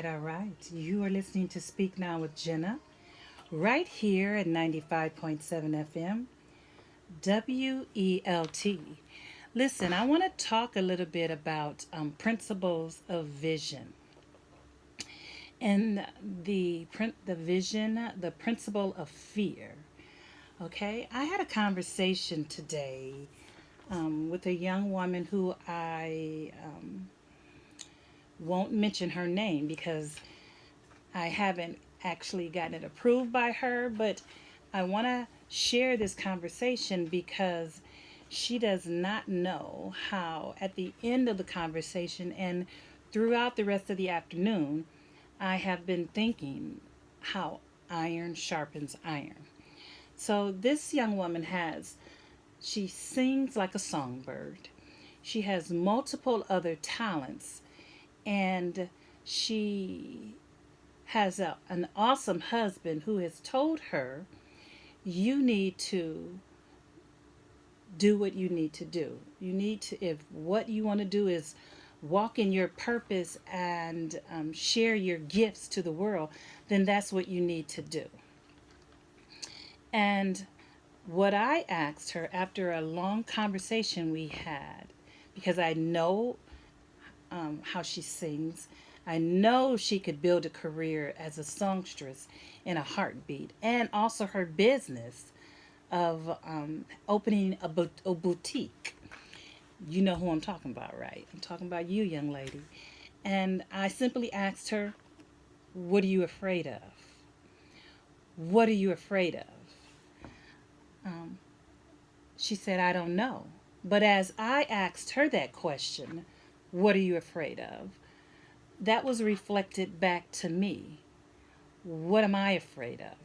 all right. You are listening to Speak Now with Gena, right here at 95.7 FM, WELT. Listen, I want to talk a little bit about principles of vision. And the vision, the principle of fear. Okay, I had a conversation today with a young woman who I won't mention her name because I haven't actually gotten it approved by her, but I want to share this conversation because she does not know how, at the end of the conversation and throughout the rest of the afternoon, I have been thinking how iron sharpens iron. So, this young woman she sings like a songbird. She has multiple other talents, and she has an awesome husband who has told her, you need to do what you need to do. You need to, if what you want to do is walk in your purpose and share your gifts to the world, then that's what you need to do. And what I asked her after a long conversation we had, because I know how she sings, I know she could build a career as a songstress in a heartbeat, and also her business of opening a boutique. You know who I'm talking about, right? I'm talking about you, young lady. And I simply asked her, what are you afraid of? What are you afraid of? She said, I don't know. But as I asked her that question, what are you afraid of? That was reflected back to me. What am I afraid of?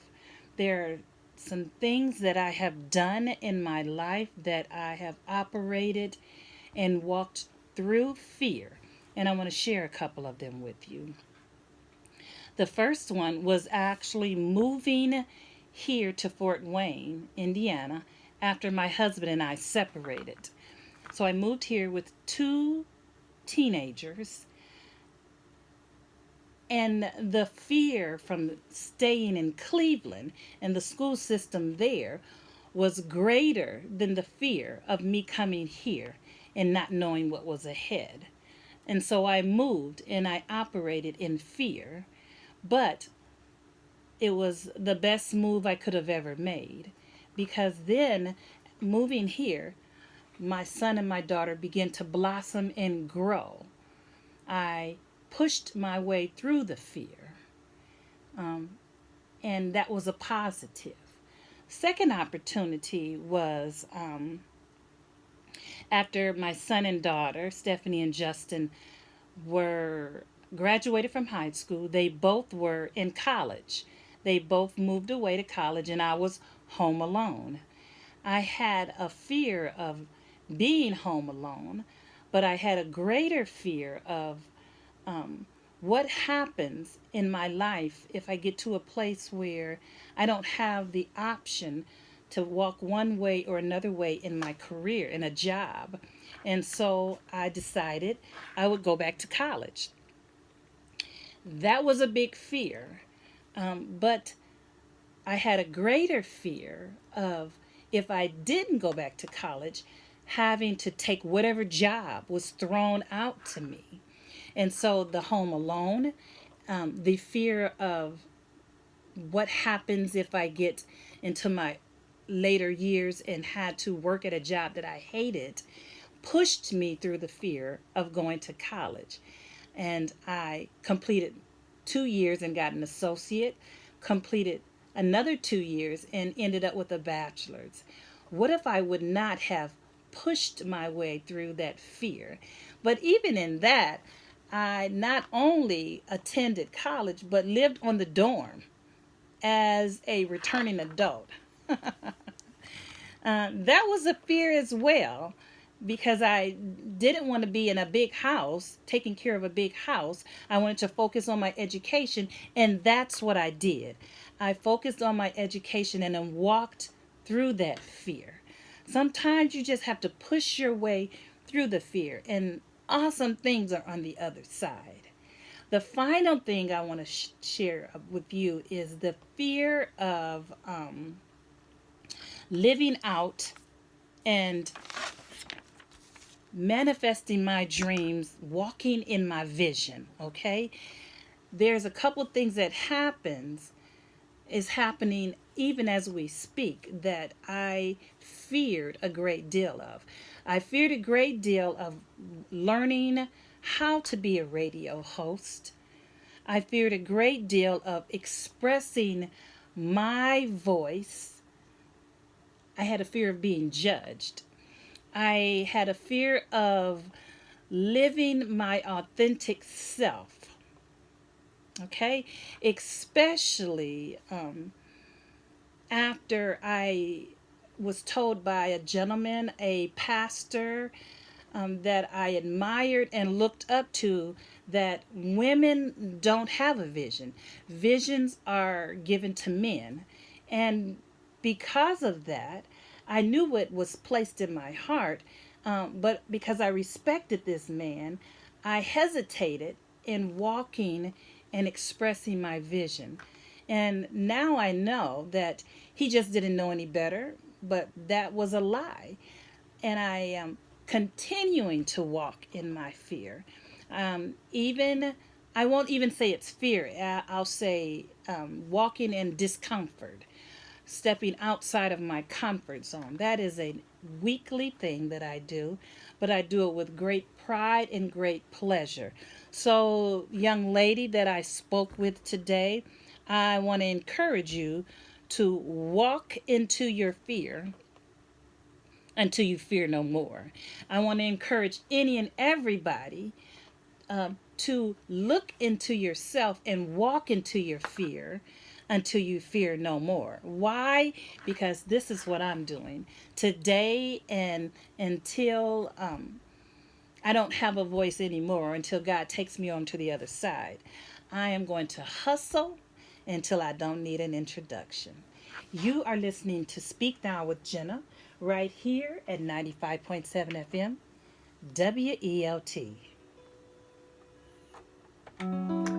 There are some things that I have done in my life that I have operated and walked through fear. And I want to share a couple of them with you. The first one was actually moving here to Fort Wayne, Indiana, after my husband and I separated. So I moved here with two teenagers, and the fear from staying in Cleveland and the school system there was greater than the fear of me coming here and not knowing what was ahead. And so I moved and I operated in fear, but it was the best move I could have ever made, because then moving here, my son and my daughter began to blossom and grow. I pushed my way through the fear, and that was a positive. Second opportunity was after my son and daughter, Stephanie and Justin, were graduated from high school. They both were in college. They both moved away to college, and I was home alone. I had a fear of being home alone, but I had a greater fear of what happens in my life if I get to a place where I don't have the option to walk one way or another way in my career, in a job. And so I decided I would go back to college. That was a big fear. But I had a greater fear of, if I didn't go back to college, having to take whatever job was thrown out to me. And so the home alone, the fear of what happens if I get into my later years and had to work at a job that I hated, pushed me through the fear of going to college. And I completed 2 years and got an associate, completed another 2 years and ended up with a bachelor's. What if I would not have pushed my way through that fear? But even in that, I not only attended college, but lived on the dorm as a returning adult. That was a fear as well, because I didn't want to be in a big house, taking care of a big house. I wanted to focus on my education, and that's what I did. I focused on my education and then walked through that fear. Sometimes you just have to push your way through the fear, and awesome things are on the other side. The final thing I want to share with you is the fear of living out and manifesting my dreams, walking in my vision. Okay, there's a couple things that is happening even as we speak that I feared a great deal of. I feared a great deal of learning how to be a radio host. I feared a great deal of expressing my voice. I had a fear of being judged. I had a fear of living my authentic self. Okay? Especially after I was told by a gentleman, a pastor, that I admired and looked up to, that women don't have a vision. Visions are given to men. And because of that, I knew what was placed in my heart, but because I respected this man, I hesitated in walking and expressing my vision. And now I know that he just didn't know any better, but that was a lie. And I am continuing to walk in my fear. Even I won't even say it's fear. I'll say walking in discomfort, stepping outside of my comfort zone. That is a weekly thing that I do, but I do it with great pride and great pleasure. So, young lady that I spoke with today, I want to encourage you to walk into your fear until you fear no more. I want to encourage any and everybody to look into yourself and walk into your fear until you fear no more. Why? Because this is what I'm doing today and until I don't have a voice anymore, until God takes me on to the other side. I am going to hustle until I don't need an introduction. You are listening to Speak Now with Gena right here at 95.7 FM, WELT.